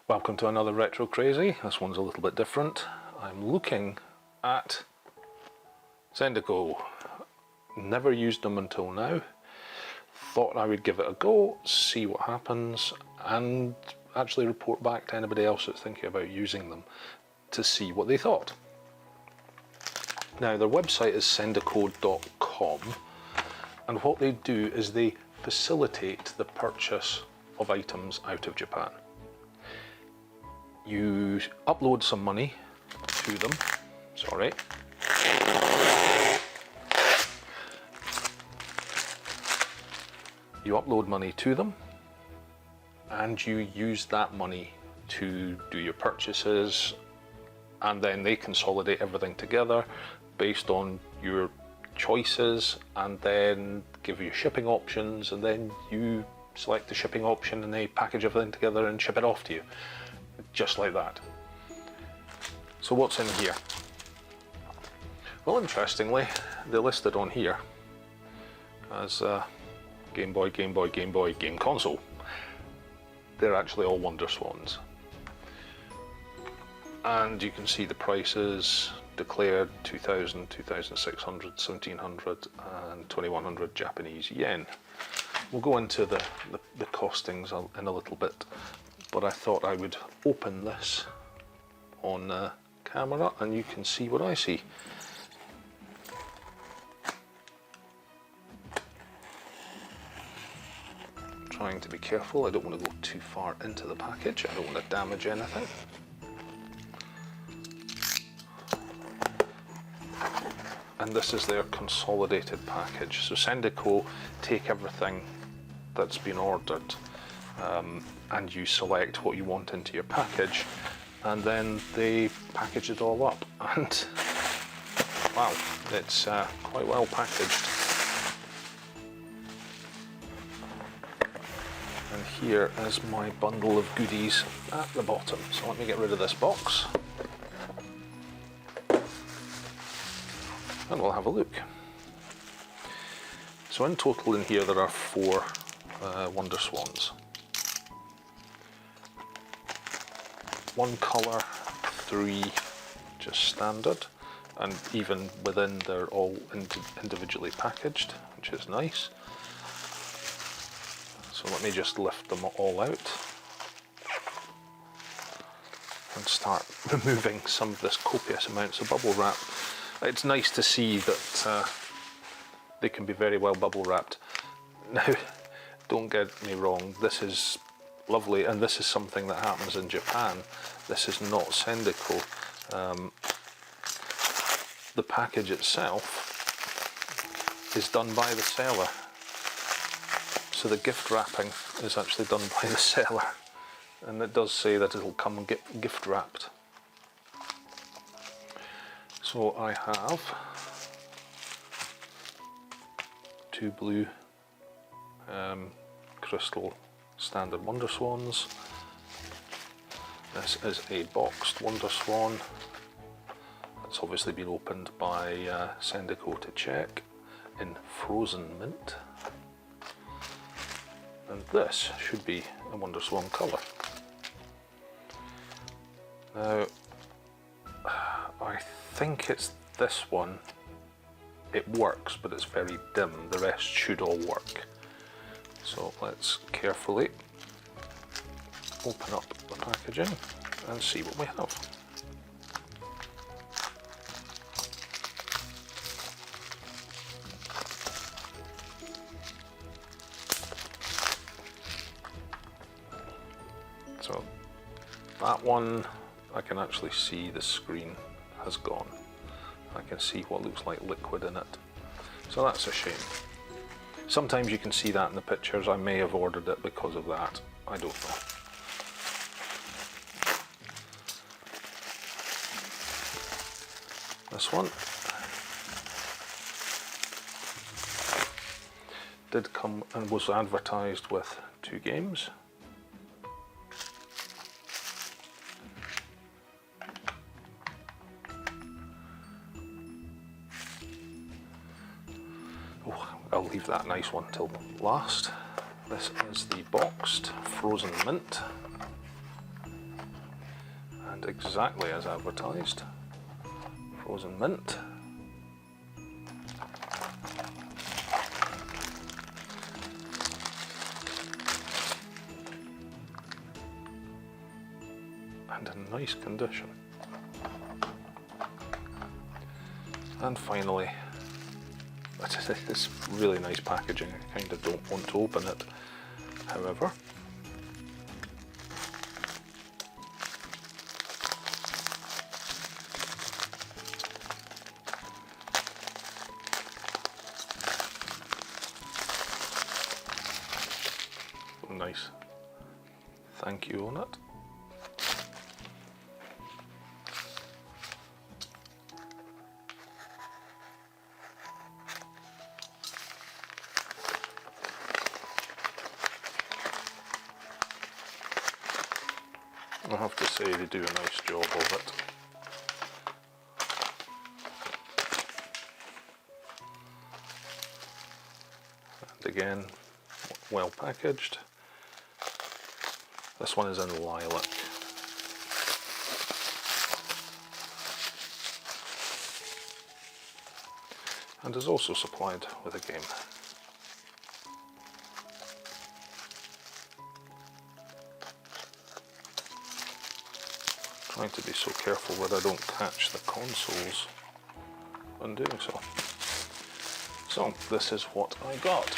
Welcome to another Retro Crazy. This one's a little bit different. I'm looking at Sendico. Never used them until now. Thought I would give it a go, see what happens, and actually report back to anybody else that's thinking about using them to see what they thought. Now, their website is sendico.com, and what they do is they facilitate the purchase of items out of Japan. You upload some money to them, sorry. You upload money to them and you use that money to do your purchases, and then they consolidate everything together based on your choices and then give you shipping options, and then you select the shipping option and they package everything together and ship it off to you. Just like that. So what's in here? Well, interestingly, they listed on here as Game Boy, Game Boy, Game Boy, Game Console. They're actually all Wonder Swans. And you can see the prices declared: 2,000, 2,600, 1,700 and 2,100 Japanese yen. We'll go into the costings in a little bit. But I thought I would open this on camera and you can see what I see. I'm trying to be careful, I don't want to go too far into the package, I don't want to damage anything. And this is their consolidated package. So Sendico take everything that's been ordered and you select what you want into your package, and then they package it all up, and wow, it's quite well packaged. And here is my bundle of goodies at the bottom. So let me get rid of this box and we'll have a look. So in total in here there are 4 Wonder Swans. 1 colour, 3 just standard, and even within they're all individually packaged, which is nice. So let me just lift them all out and start removing some of this copious amounts of bubble wrap. It's nice to see that they can be very well bubble wrapped. Now, don't get me wrong, this is lovely, and this is something that happens in Japan. This is not Sendico. The package itself is done by the seller. So the gift wrapping is actually done by the seller. And it does say that it'll come gift wrapped. So I have 2 blue crystal standard Wonder Swans. This is a boxed Wonder Swan. It's obviously been opened by Sendico to check in frozen mint. And this should be a Wonder Swan colour. Now, I think it's this one. It works, but it's very dim. The rest should all work. So let's carefully open up the packaging and see what we have. So that one, I can actually see the screen has gone. I can see what looks like liquid in it. So that's a shame. Sometimes you can see that in the pictures. I may have ordered it because of that. I don't know. This one did come and was advertised with 2 games. Oh, I'll leave that nice one till last. This is the boxed frozen mint, and exactly as advertised, frozen mint. And in nice condition. And finally, it's really nice packaging. I kind of don't want to open it, however. Nice thank you on it. I have to say they do a nice job of it. And again, well packaged. This one is in lilac. And is also supplied with a game. Trying to be so careful that I don't catch the consoles when doing so. So this is what I got.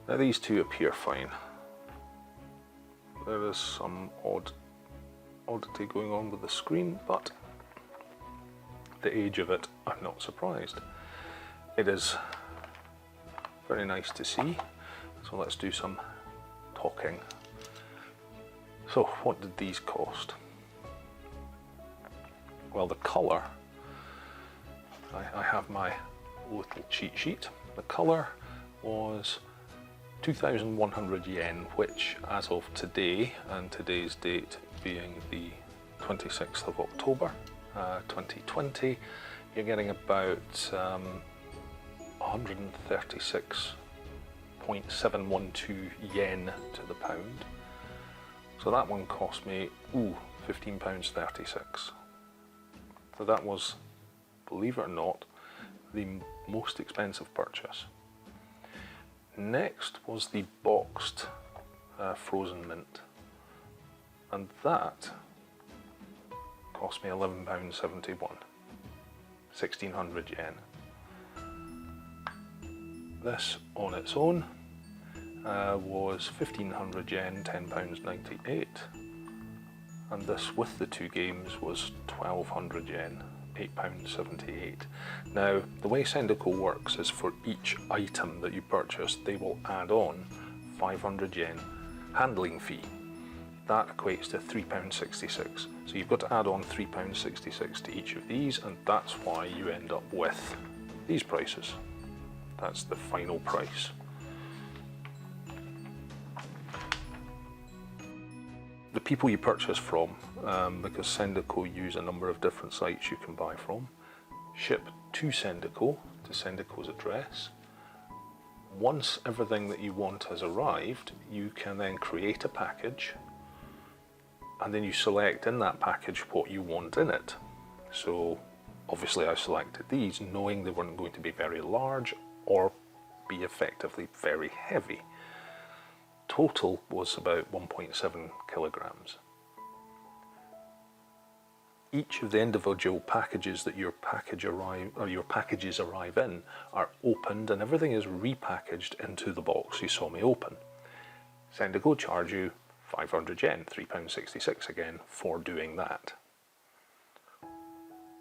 Now these two appear fine. There is some oddity going on with the screen, but the age of it, I'm not surprised. It is very nice to see. So let's do some talking. So what did these cost? Well, the colour, I have my little cheat sheet. The colour was 2,100 yen, which as of today, and today's date being the 26th of October 2020, you're getting about 136.712 yen to the pound. So that one cost me £15.36. So that was, believe it or not, the most expensive purchase. Next was the boxed frozen mint, and that cost me £11.71, 1,600 yen. This on its own was 1,500 yen, £10.98, and this with the 2 games was 1,200 yen, £8.78. Now, the way Sendico works is for each item that you purchase, they will add on 500 yen handling fee. That equates to £3.66. So you've got to add on £3.66 to each of these, and that's why you end up with these prices. That's the final price. The people you purchase from, because Sendico use a number of different sites you can buy from, ship to Sendico, to Sendico's address. Once everything that you want has arrived, you can then create a package, and then you select in that package what you want in it. So obviously I selected these knowing they weren't going to be very large or be effectively very heavy. Total was about 1.7 kilograms. Each of the individual packages that your packages arrive in are opened, and everything is repackaged into the box you saw me open. Sendico charge you 500 yen, £3.66 again, for doing that.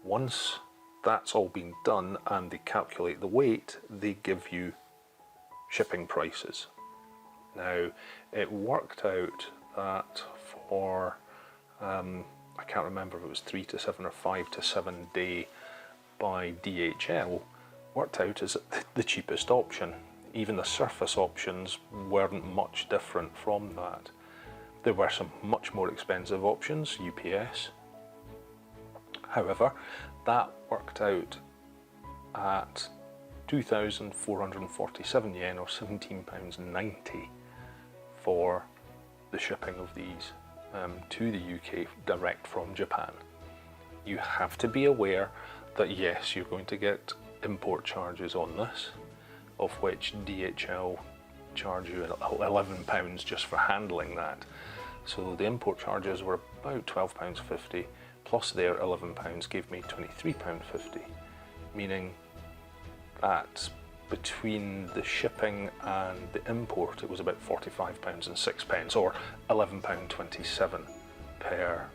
Once that's all been done and they calculate the weight, they give you shipping prices. Now, it worked out that for I can't remember if it was 3 to 7 or 5 to 7 day by DHL, worked out as the cheapest option. Even the surface options weren't much different from that. There were some much more expensive options, UPS. However, that worked out at 2,447 yen, or £17.90 for the shipping of these to the UK direct from Japan. You have to be aware that yes, you're going to get import charges on this, of which DHL charge you £11 just for handling that. So the import charges were about £12.50, plus their £11 gave me £23.50, meaning that between the shipping and the import it was about £45.06, or £11.27 per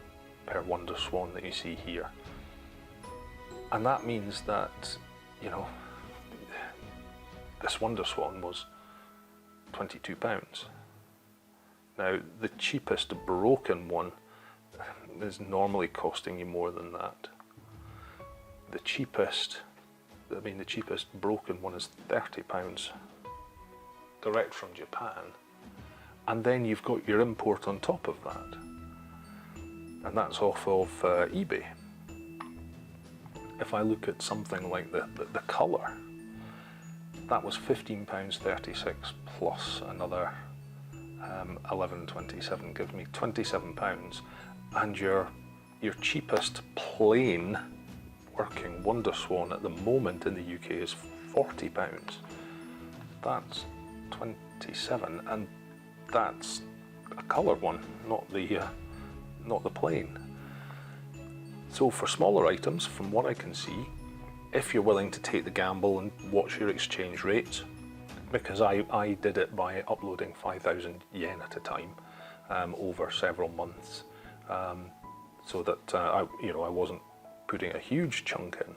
Wonder Swan that you see here. And that means that, you know, this Wonder Swan was £22. Now, the cheapest broken one is normally costing you more than that. The cheapest broken one is £30 direct from Japan, and then you've got your import on top of that, and that's off of eBay. If I look at something like the colour, that was £15.36 plus another £11.27, gives me £27, and your cheapest plain working Wonder Swan at the moment in the UK is £40. That's 27, and that's a coloured one, not the plain. So for smaller items, from what I can see, if you're willing to take the gamble and watch your exchange rates, because I did it by uploading 5,000 yen at a time over several months, so that I wasn't putting a huge chunk in.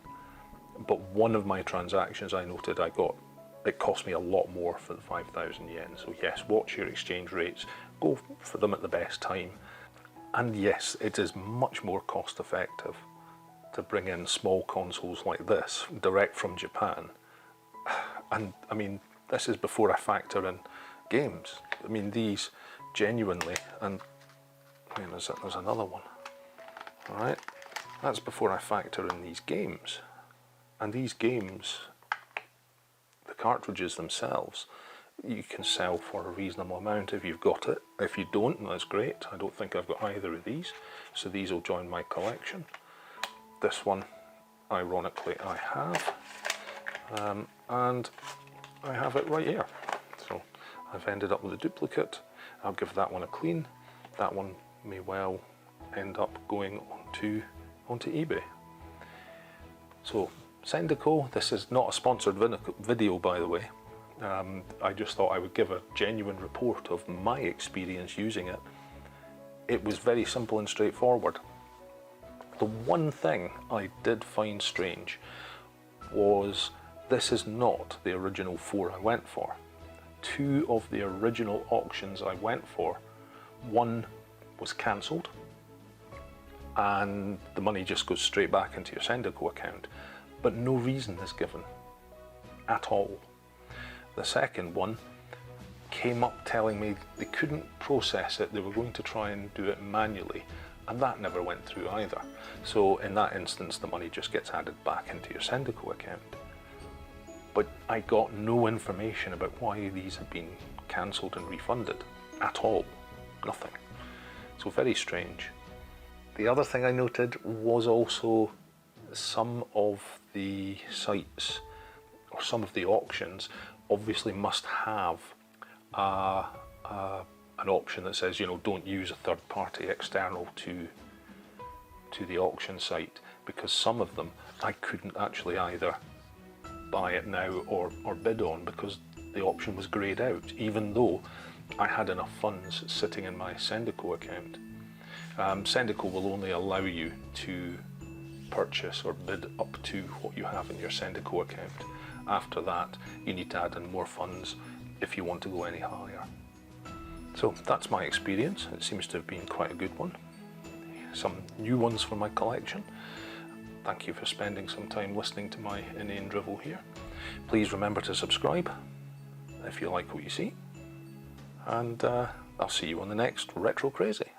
But one of my transactions, I noted it cost me a lot more for the 5,000 yen. So yes, watch your exchange rates, go for them at the best time. And yes, it is much more cost effective to bring in small consoles like this direct from Japan. And I mean, this is before I factor in games. I mean, these genuinely, and I mean, there's another one. All right, that's before I factor in these games. And these games, the cartridges themselves, you can sell for a reasonable amount if you've got it. If you don't, that's great. I don't think I've got either of these, so these will join my collection. This one, ironically, I have, and I have it right here. So I've ended up with a duplicate. I'll give that one a clean. That one may well end up going onto eBay. So Sendico, this is not a sponsored video, by the way. I just thought I would give a genuine report of my experience using it. It was very simple and straightforward. The one thing I did find strange was this is not the original 4 I went for. 2 of the original auctions I went for, one was cancelled and the money just goes straight back into your Sendico account, but no reason is given at all. The second one came up telling me they couldn't process it, they were going to try and do it manually, and that never went through either. So in that instance, the money just gets added back into your Sendico account. But I got no information about why these had been cancelled and refunded at all. Nothing. So very strange. The other thing I noted was also some of the sites or some of the auctions obviously must have an option that says, you know, don't use a third party external to the auction site, because some of them I couldn't actually either buy it now or bid on because the option was greyed out, even though I had enough funds sitting in my Sendico account. Sendico will only allow you to purchase or bid up to what you have in your Sendico account. After that, you need to add in more funds if you want to go any higher. So that's my experience. It seems to have been quite a good one. some new ones for my collection. Thank you for spending some time listening to my inane drivel here. Please remember to subscribe if you like what you see, and I'll see you on the next Retro Crazy.